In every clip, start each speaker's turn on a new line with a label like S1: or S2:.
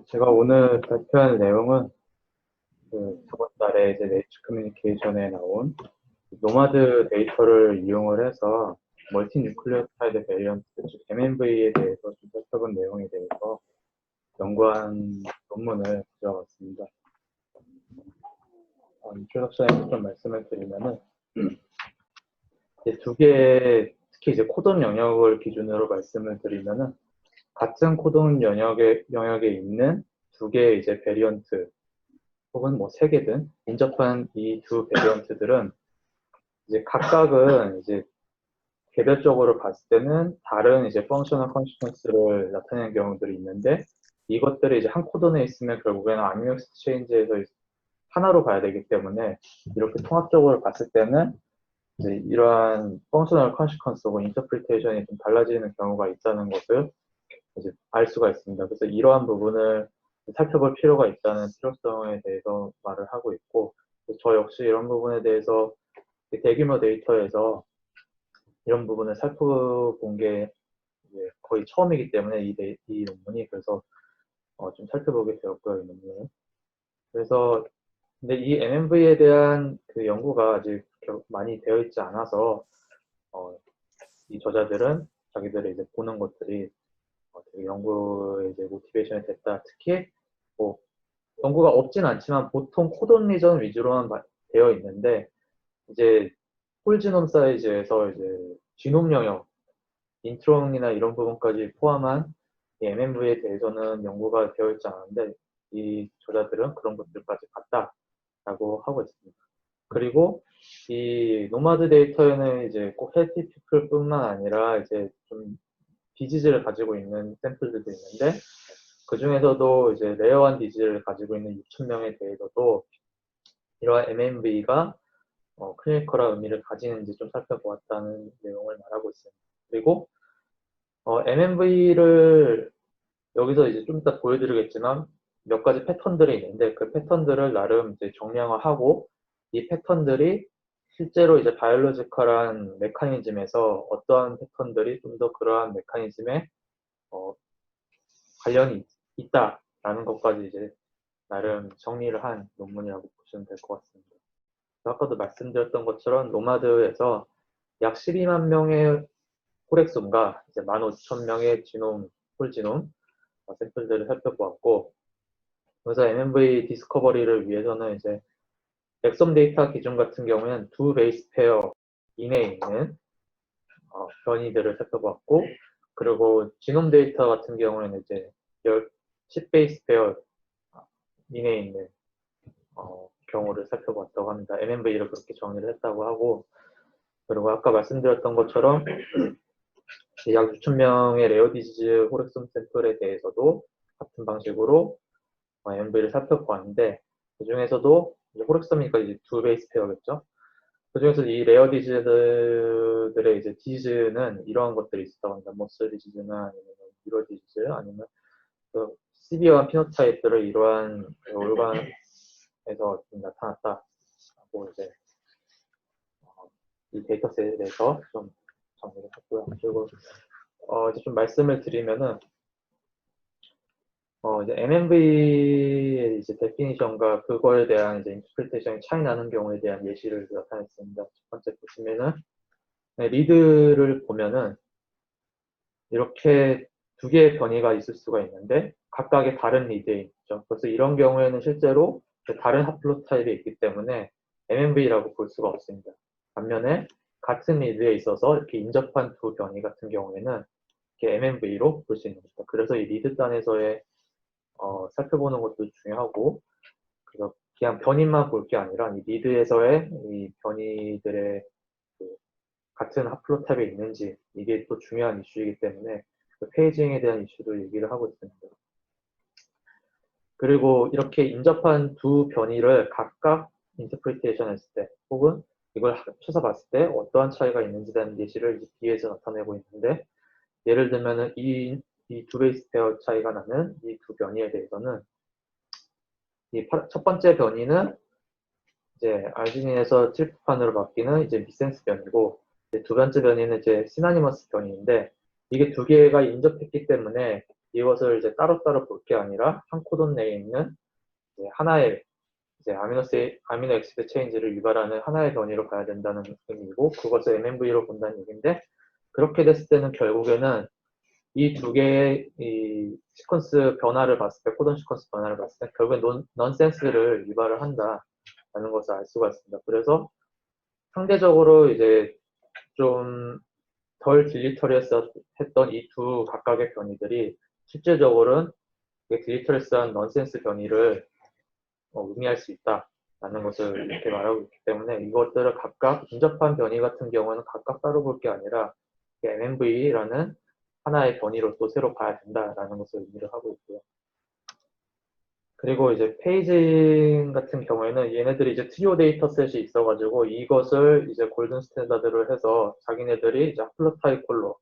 S1: 제가 오늘 발표할 내용은 저번 달에 이제 네이처 커뮤니케이션에 나온 노마드 데이터를 이용을 해서 멀티 뉴클리오타이드 베리언트, 즉 MNV에 대해서 좀 살펴본 내용에 대해서 연구한 논문을 가져왔습니다. 인트로덕션에서 좀 말씀을 드리면은 이제 두 개, 특히 이제 코돈 영역을 기준으로 말씀을 드리면은 같은 코돈 영역에 있는 두 개의 이제 베리언트 혹은 뭐 세 개든 인접한 이 두 베리언트들은 이제 각각은 이제 개별적으로 봤을 때는 다른 이제 펑셔널 컨시퀀스를 나타내는 경우들이 있는데 이것들이 이제 한 코돈에 있으면 결국에는 아미노 애시드 체인지에서 하나로 봐야 되기 때문에 이렇게 통합적으로 봤을 때는 이제 이러한 펑셔널 컨시퀀스 혹은 인터프리테이션이 좀 달라지는 경우가 있다는 것을 이제 알 수가 있습니다. 그래서 이러한 부분을 살펴볼 필요가 있다는 필요성에 대해서 말을 하고 있고, 저 역시 이런 부분에 대해서 대규모 데이터에서 이런 부분을 살펴본 게 거의 처음이기 때문에 이 논문이 그래서 좀 살펴보게 되었고요, 이 논문을. 그래서 근데 이 MNV에 대한 그 연구가 아직 많이 되어 있지 않아서 이 저자들은 자기들이 이제 보는 것들이 되게 연구에 이제 모티베이션이 됐다. 특히 뭐 연구가 없진 않지만 보통 코돈 리전 위주로만 되어 있는데 이제 홀지놈 사이즈에서 이제 지놈 영역, 인트론이나 이런 부분까지 포함한 이 MNV에 대해서는 연구가 되어 있지 않은데 이 저자들은 그런 것들까지 봤다라고 하고 있습니다. 그리고 이 노마드 데이터에는 이제 꼭 헬티 피플뿐만 아니라 이제 좀 디지즈를 가지고 있는 샘플들도 있는데 그 중에서도 이제 레어한 디지즈를 가지고 있는 6,000명에 대해서도 이러한 MNV가 클리니컬한 의미를 가지는지 좀 살펴보았다는 내용을 말하고 있습니다. 그리고 MNV를 여기서 이제 좀 이따 보여드리겠지만 몇 가지 패턴들이 있는데 그 패턴들을 나름 이제 정량화하고 이 패턴들이 실제로 이제 바이올로지컬한 메커니즘에서 어떠한 패턴들이 좀 더 그러한 메커니즘에 관련이 있다라는 것까지 이제 나름 정리를 한 논문이라고 보시면 될 것 같습니다. 아까도 말씀드렸던 것처럼 노마드에서 약 12만 명의 홀엑솜과 이제 15,000명의 지놈, 홀지놈 샘플들을 살펴보았고, 그래서 MNV 디스커버리를 위해서는 이제 엑솜 데이터 기준 같은 경우에는 두 베이스 페어 이내에 있는 변이들을 살펴보았고, 그리고 지놈 데이터 같은 경우에는 이제 10 베이스 페어 이내에 있는 경우를 살펴봤다고 합니다. MNV를 그렇게 정의를 했다고 하고, 그리고 아까 말씀드렸던 것처럼 약 6,000명의 레어 디지즈 호렉솜 샘플에 대해서도 같은 방식으로 MNV를 살펴보았는데 그 중에서도 호렉솜이니까 이제 두 베이스 페어겠죠. 그 중에서 이 레어 디지즈들의 이제 디지즈는 이러한 것들이 있었다고 합니다. 머슬 디지즈나 아니면 뉴로 디지즈 아니면 그 시비어한 피노타입들을 이러한 올간에서 나타났다라고 이제 이 데이터셋에 대해서 좀 정리를 했고요. 그리고 이제 좀 말씀을 드리면은 이제 MNV의 이제 데피니션과 그거에 대한 이제 인터프리테이션이 차이 나는 경우에 대한 예시를 나타냈습니다. 첫 번째 보시면은 리드를 보면은 이렇게 두 개의 변이가 있을 수가 있는데 각각의 다른 리드에 있죠. 그래서 이런 경우에는 실제로 다른 하플로타입이 있기 때문에 MNV라고 볼 수가 없습니다. 반면에 같은 리드에 있어서 이렇게 인접한 두 변이 같은 경우에는 이렇게 MNV로 볼 수 있는 겁니다. 그래서 이 리드 단에서의 살펴보는 것도 중요하고, 그래서 그냥 변이만 볼 게 아니라 이 리드에서의 이 변이들의 그 같은 하플로타입에 있는지 이게 또 중요한 이슈이기 때문에 그 페이징에 대한 이슈도 얘기를 하고 있습니다. 그리고 이렇게 인접한 두 변이를 각각 인터프리테이션 했을 때 혹은 이걸 합쳐서 봤을 때 어떠한 차이가 있는지에 대한 예시를 뒤에서 나타내고 있는데, 예를 들면은 이 두 베이스 페어 차이가 나는 이 두 변이에 대해서는 이 첫 번째 변이는 이제 아르지닌에서 트립토판으로 바뀌는 이제 미센스 변이고, 두 번째 변이는 이제 시나니머스 변이인데 이게 두 개가 인접했기 때문에 이것을 이제 따로따로 볼 게 아니라 한 코돈 내에 있는 이제 하나의 이제 아미노 엑시드 체인지를 유발하는 하나의 변이로 봐야 된다는 의미고, 그것을 MNV로 본다는 얘기인데, 그렇게 됐을 때는 결국에는 이 두 개의 이 시퀀스 변화를 봤을 때, 코돈 시퀀스 변화를 봤을 때 결국엔 넌센스를 유발을 한다라는 것을 알 수가 있습니다. 그래서 상대적으로 이제 좀 덜 딜리터리했던 이 두 각각의 변이들이 실질적으로는 딜리터리스한 넌센스 변이를 의미할 수 있다라는 것을 이렇게 말하고 있기 때문에, 이것들을 각각 인접한 변이 같은 경우는 각각 따로 볼 게 아니라 MNV라는 하나의 변이로 또 새로 봐야 된다라는 것을 의미를 하고 있고요. 그리고 이제 페이징 같은 경우에는 얘네들이 이제 트리오 데이터셋이 있어가지고 이것을 이제 골든 스탠다드로 해서 자기네들이 이제 하플로타입 콜러를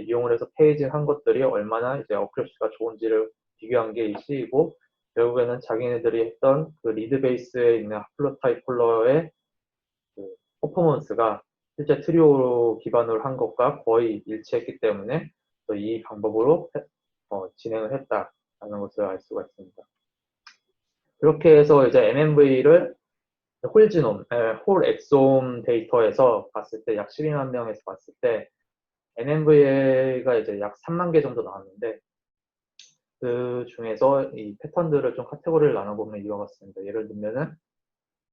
S1: 이용을 해서 페이징 한 것들이 얼마나 이제 어큐러시가 좋은지를 비교한 게 이 C이고, 결국에는 자기네들이 했던 그 리드 베이스에 있는 하플로타입 콜러의 그 퍼포먼스가 실제 트리오 기반으로 한 것과 거의 일치했기 때문에 또 이 방법으로 진행을 했다라는 것을 알 수가 있습니다. 그렇게 해서 이제 MNV를 홀 엑솜 데이터에서 봤을 때, 약 12만 명에서 봤을 때 MNV가 이제 약 3만 개 정도 나왔는데, 그 중에서 이 패턴들을 좀 카테고리를 나눠보면 이와 같습니다. 예를 들면은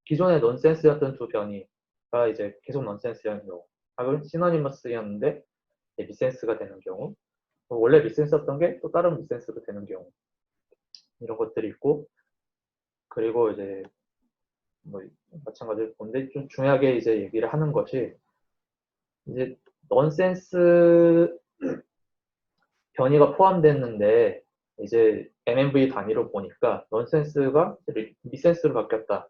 S1: 기존의 넌센스였던 두 변이가 이제 계속 넌센스였는 경우, 혹은 시너니머스였는데 미센스가 되는 경우, 원래 미센스였던 게 또 다른 미센스가 되는 경우, 이런 것들이 있고, 그리고 이제 뭐 마찬가지로 본데 좀 중요하게 이제 얘기를 하는 것이, 이제 넌센스 변이가 포함됐는데 이제 MNV 단위로 보니까 넌센스가 미센스로 바뀌었다.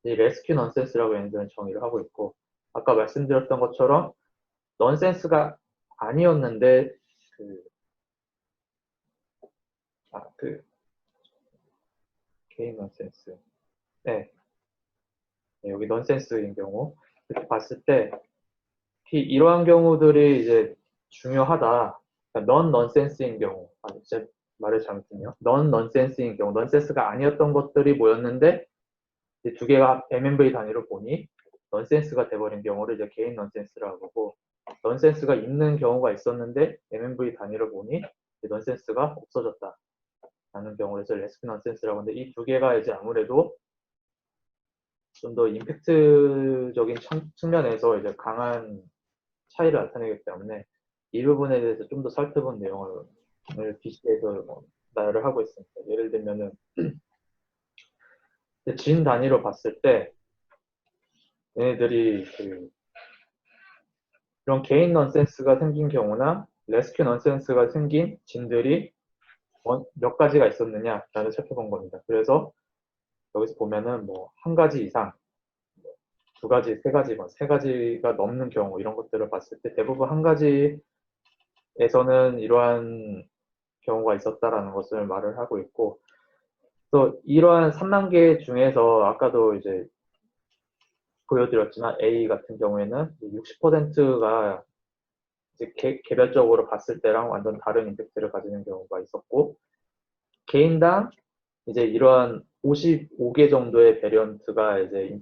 S1: 이 레스큐 넌센스라고 얘네들은 정의를 하고 있고, 아까 말씀드렸던 것처럼 넌센스가 아니었는데 개인 넌센스. 네. 여기 넌센스인 경우 이렇게 봤을 때 이러한 경우들이 이제 중요하다. 그러니까 넌 넌센스인 경우, 진짜 말을 잘못했네요. 넌 넌센스인 경우, 넌센스가 아니었던 것들이 모였는데 이제 두 개가 MNV 단위로 보니 넌센스가 돼버린 경우를 이제 개인 넌센스라고 하고, 넌센스가 있는 경우가 있었는데 MNV 단위로 보니 넌센스가 없어졌다 라는 경우를 해서 레스큐 넌센스라고 하는데, 이 두 개가 이제 아무래도 좀 더 임팩트적인 측면에서 이제 강한 차이를 나타내기 때문에 이 부분에 대해서 좀 더 살펴본 내용을 BC에서 나열을 하고 있습니다. 예를 들면은 진 단위로 봤을 때 얘네들이 이런 개인 넌센스가 생긴 경우나 레스큐 넌센스가 생긴 진들이 몇 가지가 있었느냐라는 살펴본 겁니다. 그래서 여기서 보면은 뭐 한 가지 이상, 두 가지, 세 가지, 세 가지가 넘는 경우, 이런 것들을 봤을 때 대부분 한 가지에서는 이러한 경우가 있었다라는 것을 말을 하고 있고, 또 이러한 3만 개 중에서 아까도 이제 보여드렸지만 A 같은 경우에는 60%가 이제 개별적으로 봤을 때랑 완전 다른 임팩트를 가지는 경우가 있었고, 개인당 이제 이러한 55개 정도의 베리언트가 이제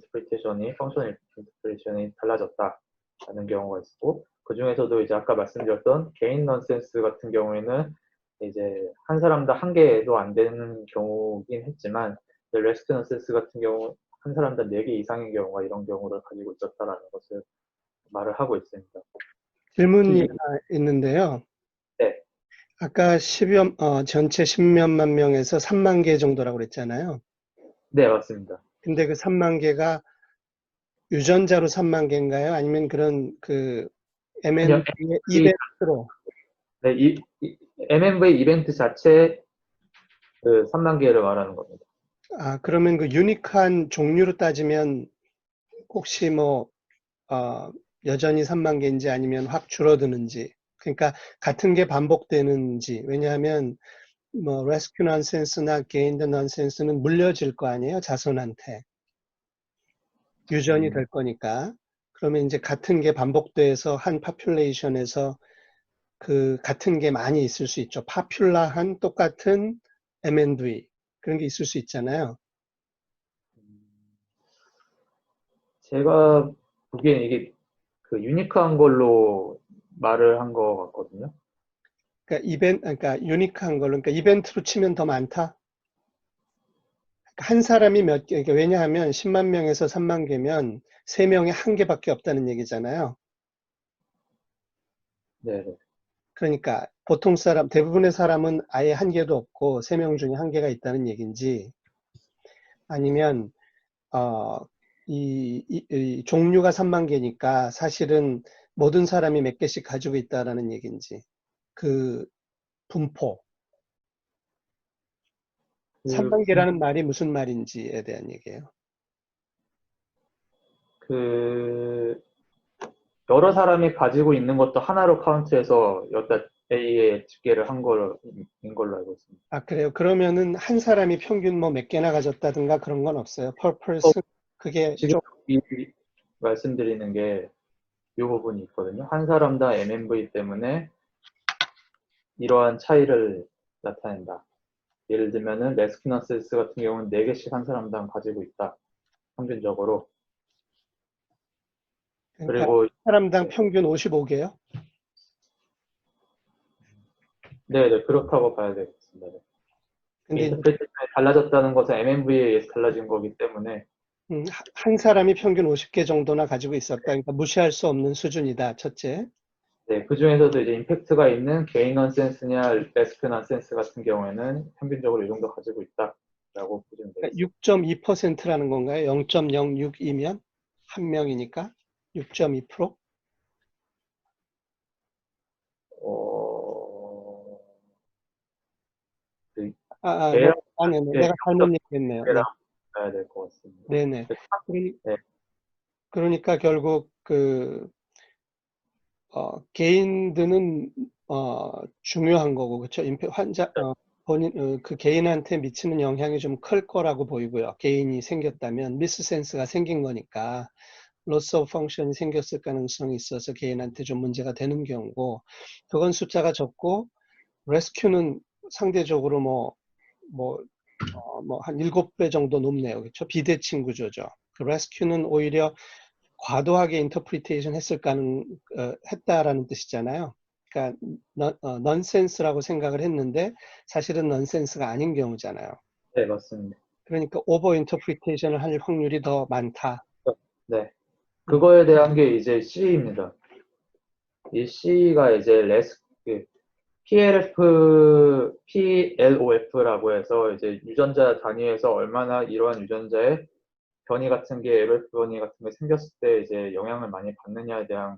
S1: 펑셔널 인터프리테이션이 달라졌다라는 경우가 있고, 그 중에서도 이제 아까 말씀드렸던 개인 넌센스 같은 경우에는 이제 한 사람당 한 개도 안 되는 경우긴 했지만, 레스트 넌센스 같은 경우 한 사람당 4개 이상의 경우가 이런 경우를 가지고 있었다라는 것을 말을 하고 있습니다.
S2: 질문이 하나 있는데요.
S1: 네.
S2: 아까 전체 10몇만 명에서 3만 개 정도라고 그랬잖아요.
S1: 네, 맞습니다.
S2: 근데 그 3만 개가 유전자로 3만 개인가요? 아니면 그런 MNV 이벤트로?
S1: 네, MNV 이벤트 자체 3만 개를 말하는 겁니다.
S2: 그러면 그 유니크한 종류로 따지면 혹시 여전히 3만 개인지 아니면 확 줄어드는지, 그러니까 같은 게 반복되는지. 왜냐하면 레스큐 넌센스나 게인드 넌센스는 물려질 거 아니에요, 자손한테. 유전이 될 거니까. 그러면 이제 같은 게 반복돼서 한 파퓰레이션에서 그 같은 게 많이 있을 수 있죠. 파퓰러한 똑같은 M&V 그런 게 있을 수 있잖아요.
S1: 제가 보기엔 이게 그 유니크한 걸로 말을 한 것 같거든요.
S2: 그러니까 유니크한 걸로, 그러니까 이벤트로 치면 더 많다. 그러니까 한 사람이 몇 개, 그러니까 왜냐하면 10만 명에서 3만 개면 3명에 한 개밖에 없다는 얘기잖아요.
S1: 네네.
S2: 그러니까 보통 사람, 대부분의 사람은 아예 한 개도 없고 3명 중에 한 개가 있다는 얘기인지, 아니면 어, 이 종류가 3만 개니까 사실은 모든 사람이 몇 개씩 가지고 있다라는 얘기인지, 그 분포,
S1: 그,
S2: 3만 개라는 말이 무슨 말인지에 대한 얘기예요.
S1: 그, 여러 사람이 가지고 있는 것도 하나로 카운트해서 여기다 A에 집계를 한 걸로, 인 걸로 알고 있습니다.
S2: 아, 그래요? 그러면은 한 사람이 평균 뭐 몇 개나 가졌다든가 그런 건 없어요. per
S1: 어,
S2: person. 그게
S1: 지금
S2: 좀,
S1: 이 말씀드리는 게 이 부분이 있거든요. 한 사람당 MMV 때문에 이러한 차이를 나타낸다. 예를 들면은 레스키너세스 같은 경우는 4개씩 한 사람당 가지고 있다. 평균적으로.
S2: 그러니까
S1: 그리고
S2: 사람당
S1: 네,
S2: 평균 55개요.
S1: 네, 그렇다고 봐야 되겠습니다. 네.
S2: 근데 이제
S1: 인터프레이션이 달라졌다는 것은 MMV에 의해서 달라진 거기 때문에
S2: 한 사람이 평균 50개 정도나 가지고 있었다. 그러니까 무시할 수 없는 수준이다. 첫째.
S1: 네, 그 중에서도 이제 임팩트가 있는 개인 넌센스냐 레스큐 넌센스 같은 경우에는 평균적으로 이 정도 가지고 있다라고 보시면
S2: 그러니까
S1: 되겠습니다.
S2: 6.2%라는 건가요? 0.062면 한 명이니까 6.2%?
S1: 어, 그
S2: 네.
S1: 개랑
S2: 네네.
S1: 네,
S2: 내가 잘못 얘기했네요. 네.
S1: 0.2라고 봐야 될 것 같습니다.
S2: 네네. 그러니-
S1: 네,
S2: 그러니까 결국 개인들은 중요한 거고, 그렇죠? 그 개인한테 미치는 영향이 좀 클 거라고 보이고요. 개인이 생겼다면 미스 센스가 생긴 거니까 로스 오브 펑션이 생겼을 가능성이 있어서 개인한테 좀 문제가 되는 경우고, 그건 숫자가 적고 레스큐는 상대적으로 한 7배 정도 높네요. 그렇죠? 비대칭 구조죠. 그 레스큐는 오히려 과도하게 인터프리테이션 했다라는 뜻이잖아요. 그러니까 넌센스라고 생각을 했는데 사실은 넌센스가 아닌 경우잖아요.
S1: 네, 맞습니다.
S2: 그러니까 오버 인터프리테이션을 할 확률이 더 많다.
S1: 네,
S2: 음,
S1: 그거에 대한 게 이제 C입니다. 이 C가 이제 PLOF라고 해서 이제 유전자 단위에서 얼마나 이러한 유전자의 변이 같은 게 LOF 변이 같은 게 생겼을 때 이제 영향을 많이 받느냐에 대한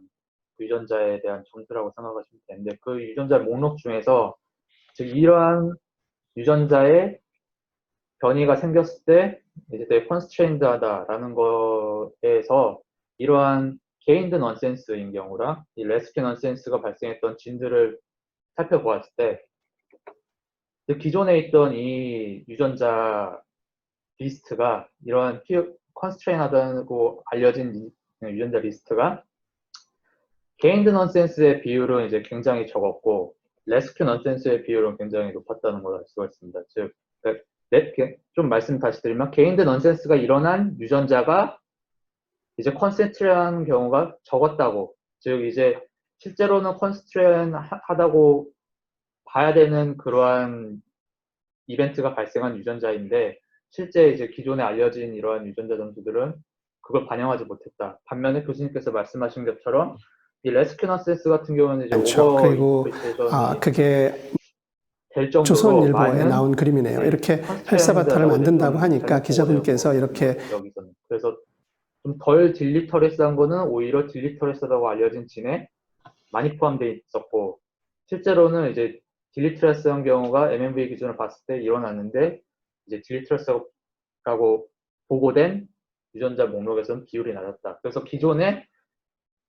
S1: 유전자에 대한 점수라고 생각하시면 되는데 그 유전자 목록 중에서 즉 이러한 유전자의 변이가 생겼을 때 이제 되게 컨스트레인드하다라는 거에서 이러한 게인드 넌센스인 경우랑 이 레스키 넌센스가 발생했던 진들을 살펴보았을 때 기존에 있던 이 유전자 리스트가 이러한 컨스트레인하다고 알려진 유전자 리스트가 게인드 넌센스의 비율은 이제 굉장히 적었고 레스큐 넌센스의 비율은 굉장히 높았다는 걸 알 수가 있습니다. 즉, 좀 말씀 다시 드리면 게인드 넌센스가 일어난 유전자가 이제 컨센트레한 경우가 적었다고. 즉 이제 실제로는 컨센트레하다고 봐야 되는 그러한 이벤트가 발생한 유전자인데 실제 이제 기존에 알려진 이러한 유전자 점수들은 그걸 반영하지 못했다. 반면에 교수님께서 말씀하신 것처럼 이 레스큐너센스 같은 경우는 이제
S3: 많죠.
S1: 오버
S3: 그리고
S1: 인터프리테이션이
S3: 그게
S1: 될 정도로
S3: 조선일보에
S1: 많은
S3: 나온 그림이네요.
S1: 이제
S3: 이렇게 헬스바타를
S1: 컨스트레인드하다고 이제
S3: 만든다고
S1: 좀
S3: 하니까
S1: 잘못 보고된
S3: 기자분께서
S1: 거거든요.
S3: 이렇게
S1: 여기서는. 그래서 좀 덜 딜리터레스한 거는 오히려 딜리터레스하다고 알려진 진에 많이 포함되어 있었고 실제로는 이제 딜리트레스한 경우가 MMV 기준으로 봤을 때 일어났는데 이제 딜리트레스라고 보고된 유전자 목록에서는 비율이 낮았다. 그래서 기존에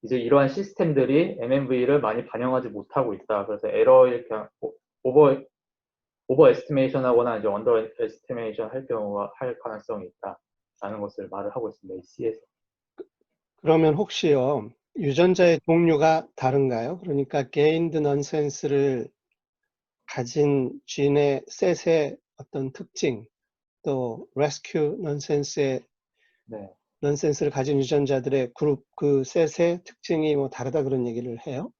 S1: 이제 이러한 시스템들이 MMV를 많이 반영하지 못하고 있다. 그래서 에러일 그냥 오버 에스티메이션 하거나 이제 언더 에스티메이션 할 경우가 할 가능성이 있다라는 것을 말을 하고 있습니다. 이 C에서.
S2: 그러면 혹시요, 유전자의 종류가 다른가요? 그러니까 gained nonsense를 가진 진의 셋의 어떤 특징, 또 rescue nonsense의
S1: 네.
S2: 넌센스를 가진 유전자들의 그룹 그 셋의 특징이 뭐 다르다 그런 얘기를 해요.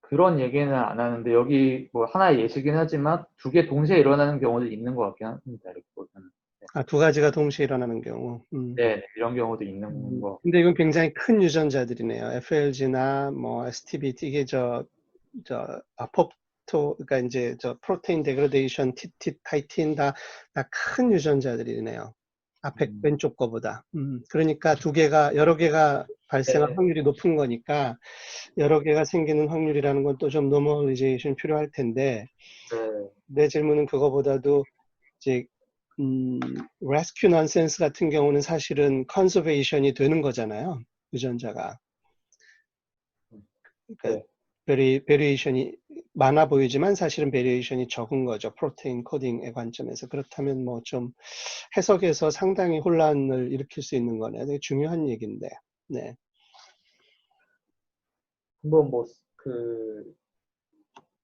S1: 그런 얘기는 안 하는데 여기 뭐 하나의 예시긴 하지만 두 개 동시에 일어나는 경우도 있는 것 같긴 합니다. 이렇게 보면.
S2: 아, 두 가지가 동시에 일어나는 경우.
S1: 네, 이런 경우도 있는 거.
S2: 근데 이건 굉장히 큰 유전자들이네요. FLG나 뭐 STBT 이게 저 아포프토 그러니까 이제 저 프로테인 데그레데이션, 티tit, 카이틴 다 큰 유전자들이네요. 앞에
S1: 음,
S2: 왼쪽 거보다. 그러니까 두 개가 여러 개가 발생할
S1: 네,
S2: 확률이 높은 거니까 여러 개가 생기는 확률이라는 건 또 좀 노멀리제이션 필요할 텐데
S1: 네,
S2: 내 질문은 그거보다도 이제 레스큐 넌센스 같은 경우는 사실은 컨서베이션이 되는 거잖아요. 유전자가. 그러니까
S1: 네.
S2: 베리에이션이 많아 보이지만 사실은 베리에이션이 적은 거죠. 프로테인 코딩의 관점에서. 그렇다면 뭐 좀 해석에서 상당히 혼란을 일으킬 수 있는 거네요. 되게 중요한 얘기인데. 네.
S1: 한번 뭐 그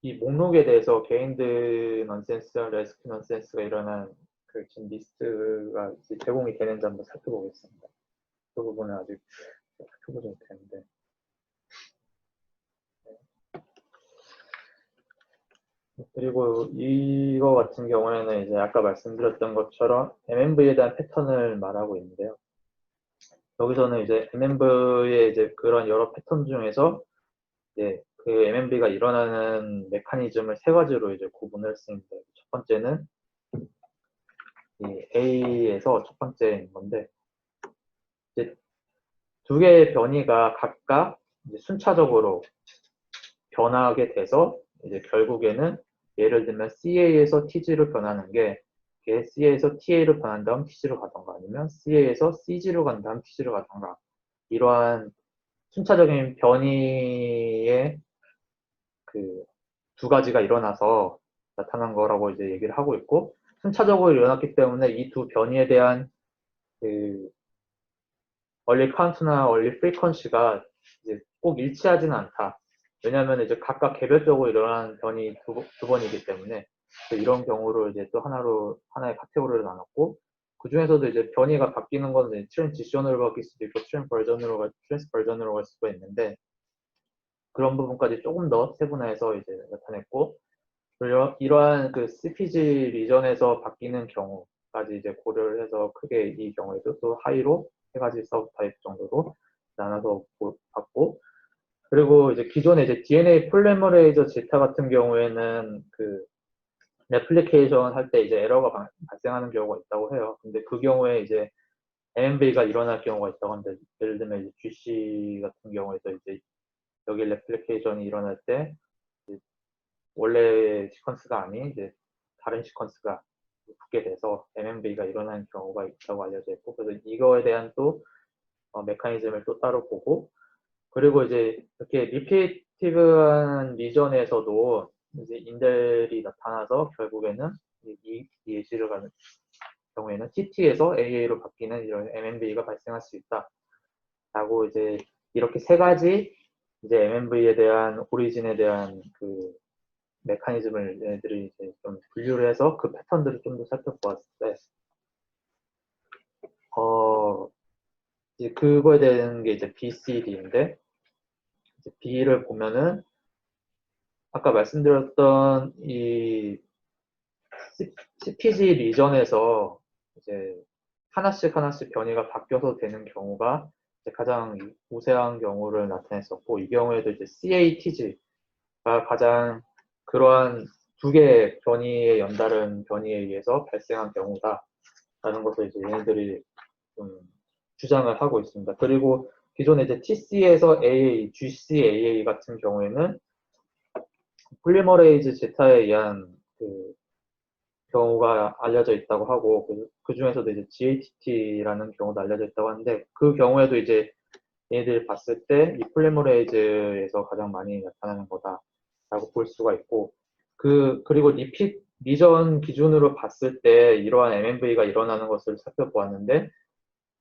S1: 이 목록에 대해서 개인드 넌센스와 레스큐 넌센스가 일어난 그 지금 리스트가 이제 제공이 되는지 한번 살펴보겠습니다. 그 부분은 아직 살펴보지 못했는데. 그리고 이거 같은 경우에는 이제 아까 말씀드렸던 것처럼 MMV에 대한 패턴을 말하고 있는데요. 여기서는 이제 MMV의 이제 그런 여러 패턴 중에서 이제 그 MMV가 일어나는 메커니즘을 세 가지로 이제 구분을 했습니다. 첫 번째는 이 A에서 첫 번째인 건데 이제 두 개의 변이가 각각 이제 순차적으로 변하게 돼서 이제 결국에는 예를 들면 CA에서 TG로 변하는 게 이게 CA에서 TA로 변한 다음 TG로 가던가 아니면 CA에서 CG로 간 다음 TG로 가던가 이러한 순차적인 변이의 그 두 가지가 일어나서 나타난 거라고 이제 얘기를 하고 있고 순차적으로 일어났기 때문에 이 두 변이에 대한 그 얼리 카운트나 얼리 프리퀀시가 이제 꼭 일치하지는 않다. 왜냐하면 이제 각각 개별적으로 일어나는 변이 두 번이기 때문에 이런 경우를 이제 또 하나의 카테고리로 나눴고 그 중에서도 이제 변이가 바뀌는 건 이제 트랜지션으로 바뀔 수도 있고 트랜스버전으로 갈 수가 있는데 그런 부분까지 조금 더 세분화해서 이제 나타냈고 이러한 그 CPG 리전에서 바뀌는 경우까지 이제 고려를 해서 크게 이 경우에도 또 하이로 세 가지 서브 타입 정도로 나눠서 봤고 그리고 이제 기존에 이제 DNA 폴리머레이저 제타 같은 경우에는 그 레플리케이션 할 때 이제 에러가 발생하는 경우가 있다고 해요. 근데 그 경우에 이제 MMV가 일어날 경우가 있다고 하는데 예를 들면 이제 GC 같은 경우에서 이제 여기 레플리케이션이 일어날 때 원래 시퀀스가 아닌 이제 다른 시퀀스가 붙게 돼서 MMV가 일어나는 경우가 있다고 알려져 있고 그래서 이거에 대한 또 메커니즘을 또 따로 보고 그리고 이제 이렇게 리피티브한 리전에서도 이제 인델이 나타나서 결국에는 이 예시를 가는 경우에는 TT에서 AA로 바뀌는 이런 MMV가 발생할 수 있다라고 이제 이렇게 세 가지 이제 MMV에 대한 오리진에 대한 그 메커니즘을 얘네들이 이제 좀 분류를 해서 그 패턴들을 좀 더 살펴보았을 때, 이제 그거에 대한 게 이제 BCD인데, 이제 B를 보면은, 아까 말씀드렸던 이 CPG 리전에서 이제 하나씩 하나씩 변이가 바뀌어서 되는 경우가 이제 가장 우세한 경우를 나타냈었고, 이 경우에도 이제 CATG가 가장 그러한 두 개의 변이의 연달은 변이에 의해서 발생한 경우다라는 것을 이제 얘네들이 좀 주장을 하고 있습니다. 그리고 기존에 이제 TC에서 AA, GCAA 같은 경우에는 폴리머레이즈 제타에 의한 그 경우가 알려져 있다고 하고 그 중에서도 이제 GATT라는 경우도 알려져 있다고 하는데 그 경우에도 이제 얘네들이 봤을 때 이 폴리머레이즈에서 가장 많이 나타나는 거다라고 볼 수가 있고 그리고 리핏 리전 기준으로 봤을 때 이러한 MMV가 일어나는 것을 살펴보았는데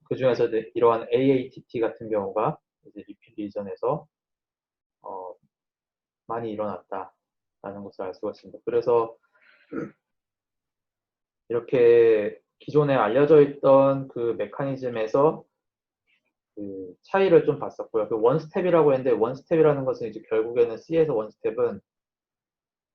S1: 그 중에서도 이러한 AATT 같은 경우가 이제 리핏 이전에서 많이 일어났다라는 것을 알 수가 있습니다. 그래서 이렇게 기존에 알려져 있던 그 메커니즘에서 그 차이를 좀 봤었고요. 그 원스텝이라고 했는데 원스텝이라는 것은 이제 결국에는 C에서 원스텝은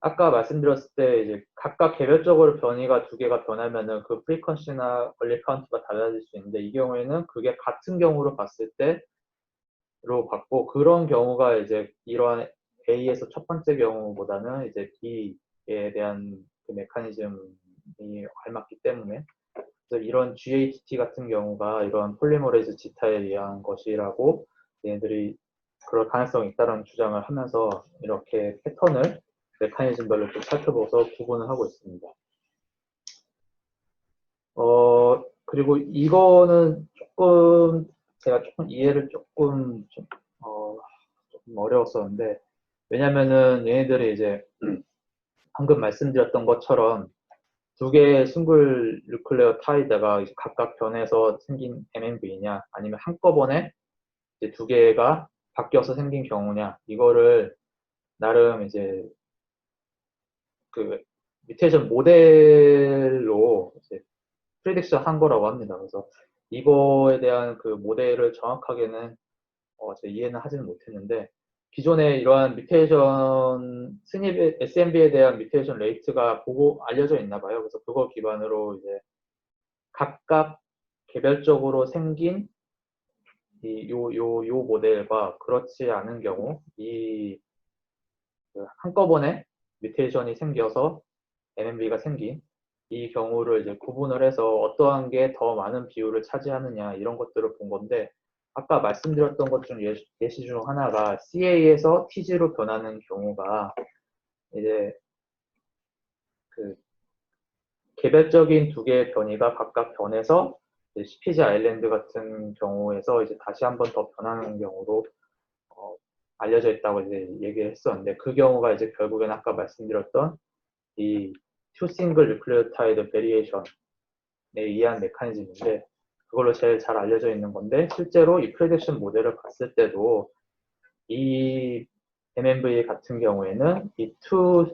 S1: 아까 말씀드렸을 때 이제 각각 개별적으로 변이가 두 개가 변하면은 그 프리퀀시나 얼리 카운트가 달라질 수 있는데 이 경우에는 그게 같은 경우로 봤을 때로 봤고 그런 경우가 이제 이러한 A에서 첫 번째 경우보다는 이제 B에 대한 그 메커니즘이 알맞기 때문에 그래서 이런 GHT 같은 경우가 이런 폴리머레이즈 지타에 의한 것이라고 얘네들이 그럴 가능성이 있다는 주장을 하면서 이렇게 패턴을 메커니즘별로 좀 살펴보서 구분을 하고 있습니다. 그리고 이거는 조금 제가 조금 이해를 조금 어려웠었는데 왜냐면은 얘네들이 이제 방금 말씀드렸던 것처럼 두 개의 싱글 뉴클레오타이드가 각각 변해서 생긴 MNV냐 아니면 한꺼번에 이제 두 개가 바뀌어서 생긴 경우냐 이거를 나름 이제 그 뮤테이션 모델로 이제 프리딕션 한 거라고 합니다. 그래서 이거에 대한 그 모델을 정확하게는 제가 이해는 하지는 못했는데 기존에 이러한 뮤테이션 승입 SNV에 대한 뮤테이션 레이트가 보고 알려져 있나 봐요. 그래서 그거 기반으로 이제 각각 개별적으로 생긴 요 모델과 그렇지 않은 경우 그 한꺼번에 뮤테이션이 생겨서 MNV가 생긴 이 경우를 이제 구분을 해서 어떠한 게 더 많은 비율을 차지하느냐 이런 것들을 본 건데 아까 말씀드렸던 것 중 예시 중 하나가 CA에서 TG로 변하는 경우가 이제 그 개별적인 두 개의 변이가 각각 변해서 CPG 아일랜드 같은 경우에서 이제 다시 한 번 더 변하는 경우로 알려져 있다고 이제 얘기를 했었는데 그 경우가 이제 결국엔 아까 말씀드렸던 이 two single nucleotide variation에 의한 메커니즘인데 그걸로 제일 잘 알려져 있는 건데 실제로 이 프레딕션 모델을 봤을 때도 이 MNV 같은 경우에는 이 two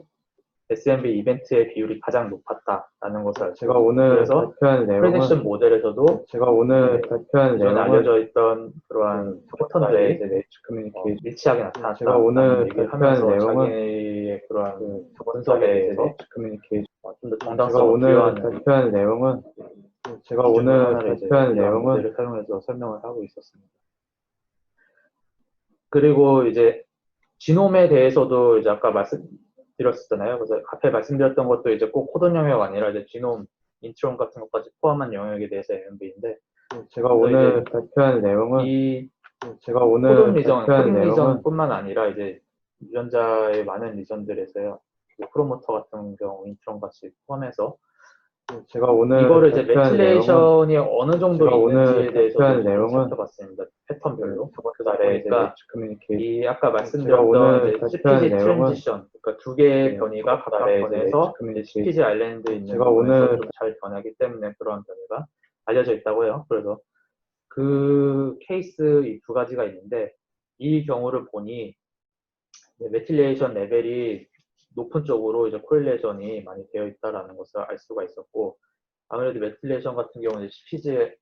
S1: SNV 이벤트의 비율이 가장 높았다라는 것을 알 수 있습니다.
S3: 제가 오늘
S1: 그래서
S3: 발표한 내용은
S1: 프레딕션 모델에서도
S3: 제가 오늘 발표한
S1: 기존에
S3: 내용은
S1: 알려져 있던 그러한 패턴들이
S3: 이제 네이처 커뮤니케이션
S1: 일치하게 나타났다.
S3: 제가 오늘
S1: 얘기를
S3: 발표한
S1: 하면서
S3: 내용은
S1: 자기의 그러한 분석에
S3: 분석에
S1: 대해서
S3: 네이처 커뮤니케이션
S1: 좀 더
S3: 제가
S1: 정당성을
S3: 오늘
S1: 부여하는
S3: 발표한 내용은 제가
S1: 기준 중
S3: 오늘
S1: 하나를 이제
S3: 발표한
S1: 이러한
S3: 내용은
S1: 모델을 사용해서 설명을 하고 있었습니다. 그리고 이제 지놈에 대해서도 이제 아까 말씀드렸었잖아요. 그래서 앞에 말씀드렸던 것도 이제 꼭 코돈 영역 아니라 이제 지놈, 인트론 같은 것까지 포함한 영역에 대해서 MNV인데
S3: 제가 오늘 발표한 내용은
S1: 이
S3: 제가 오늘
S1: 코돈 리전,
S3: 발표한
S1: 코딩
S3: 내용은
S1: 리전뿐만 아니라 이제 유전자의 많은 리전들에서요. 프로모터 같은 경우 인트론 같이 포함해서
S3: 제가 오늘
S1: 이거를 이제
S3: 발표한
S1: 메틸레이션이 어느 정도
S3: 제가 오늘
S1: 있는지에 대해서도
S3: 발표한
S1: 이제 좀
S3: 내용은
S1: 살펴봤습니다. 패턴별로.
S3: 그 달에 이제
S1: 보니까
S3: 네이처 커뮤니케이션
S1: 이 아까
S3: 제가
S1: 말씀드렸던
S3: 오늘
S1: 이제
S3: 발표한
S1: CPG
S3: 내용은
S1: 트랜지션, 그러니까 두 개의
S3: 네,
S1: 변이가 각각
S3: 달에 이제
S1: 변해서
S3: 네이처 커뮤니케이션
S1: CPG 아일랜드에 있는
S3: 제가
S1: 부분에서
S3: 오늘
S1: 좀 잘 변하기 때문에 그러한 변이가 알려져 있다고 해요. 그래서 그 케이스 이 두 가지가 있는데 이 경우를 보니 메틸레이션 레벨이 높은 쪽으로 이제 코릴레이션이 많이 되어 있다라는 것을 알 수가 있었고 아무래도 메틸레이션 같은 경우는 CPG의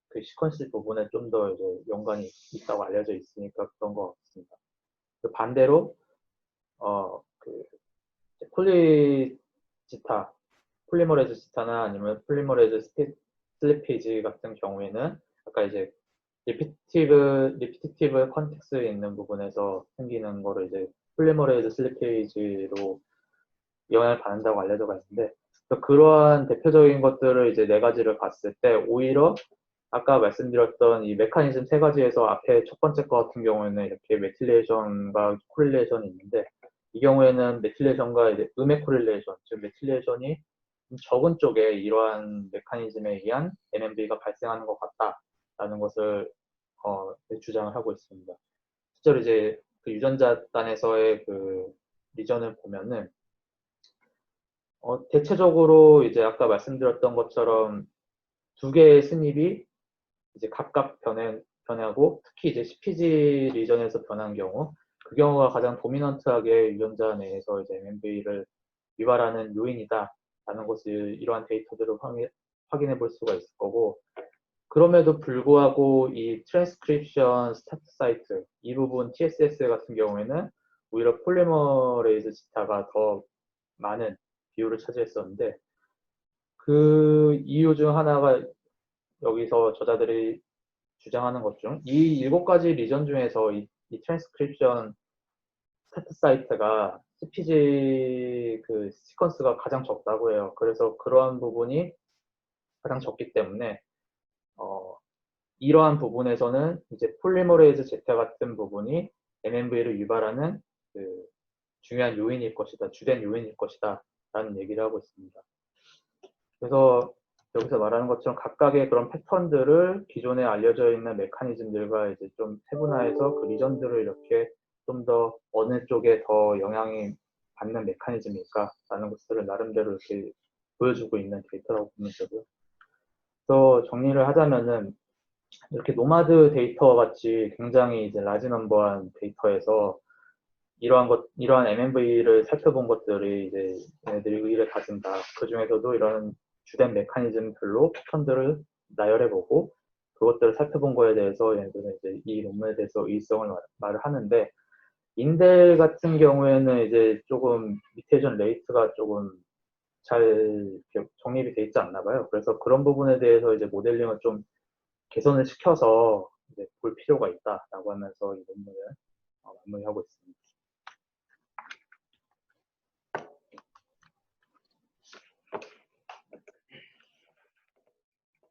S1: 그 시퀀스 부분에 좀 더 이제 연관이 있다고 알려져 있으니까 그런 것 같습니다. 그 반대로 그 폴리지타, 폴리머레즈 지타나 아니면 폴리머레즈 슬리피지 같은 경우에는 아까 이제 리피티티브 컨텍스에 있는 부분에서 생기는 거를 이제 폴리머레이즈 슬리피지로 영향을 받는다고 알려져 있는데 그러한 대표적인 것들을 이제 네 가지를 봤을 때 오히려 아까 말씀드렸던 이 메커니즘 세 가지에서 앞에 첫 번째 거 같은 경우에는 이렇게 메틸레이션과 코릴레이션이 있는데 이 경우에는 메틸레이션과 이제 음의 코릴레이션, 즉 메틸레이션이 적은 쪽에 이러한 메커니즘에 의한 MNV가 발생하는 것 같다라는 것을 주장을 하고 있습니다. 실제로 이제 그 유전자 단에서의 그 리전을 보면은 대체적으로 이제 아까 말씀드렸던 것처럼 두 개의 스닙이 이제 각각 변하고 특히 이제 CPG 리전에서 변한 경우 그 경우가 가장 도미넌트하게 유전자 내에서 이제 MMV를 유발하는 요인이다라는 것을 이러한 데이터들을 확인해 볼 수가 있을 거고 그럼에도 불구하고 이 트랜스크립션 스타트 사이트 이 부분 TSS 같은 경우에는 오히려 폴리머레이즈 지타가 더 많은 비율을 차지했었는데 그 이유 중 하나가 여기서 저자들이 주장하는 것 중 이 7가지 리전 중에서 이 트랜스크립션 스타트 사이트가 CPG 그 시퀀스가 가장 적다고 해요. 그래서 그러한 부분이 가장 적기 때문에 이러한 부분에서는 이제 폴리머레이즈 제타 같은 부분이 MMV를 유발하는 그 중요한 요인일 것이다, 주된 요인일 것이다 라는 얘기를 하고 있습니다. 그래서 여기서 말하는 것처럼 각각의 그런 패턴들을 기존에 알려져 있는 메커니즘들과 이제 좀 세분화해서 그 리전들을 이렇게 좀 더 어느 쪽에 더 영향이 받는 메커니즘일까라는 것들을 나름대로 이렇게 보여주고 있는 데이터라고 보면 되고요. 그래서 정리를 하자면은 이렇게 노마드 데이터 같이 굉장히 이제 라지 넘버한 데이터에서 이러한 MMV를 살펴본 것들이 이제 얘네들이 의의를 가진다. 그 중에서도 이런 주된 메커니즘별로 패턴들을 나열해보고 그것들을 살펴본 거에 대해서 얘네들은 이제 이 논문에 대해서 의의성을 말을 하는데 인델 같은 경우에는 이제 조금 미테이션 레이트가 조금 잘 정립이 돼 있지 않나 봐요. 그래서 그런 부분에 대해서 이제 모델링을 좀 개선을 시켜서 이제 볼 필요가 있다라고 하면서 이 논문을 마무리하고 있습니다.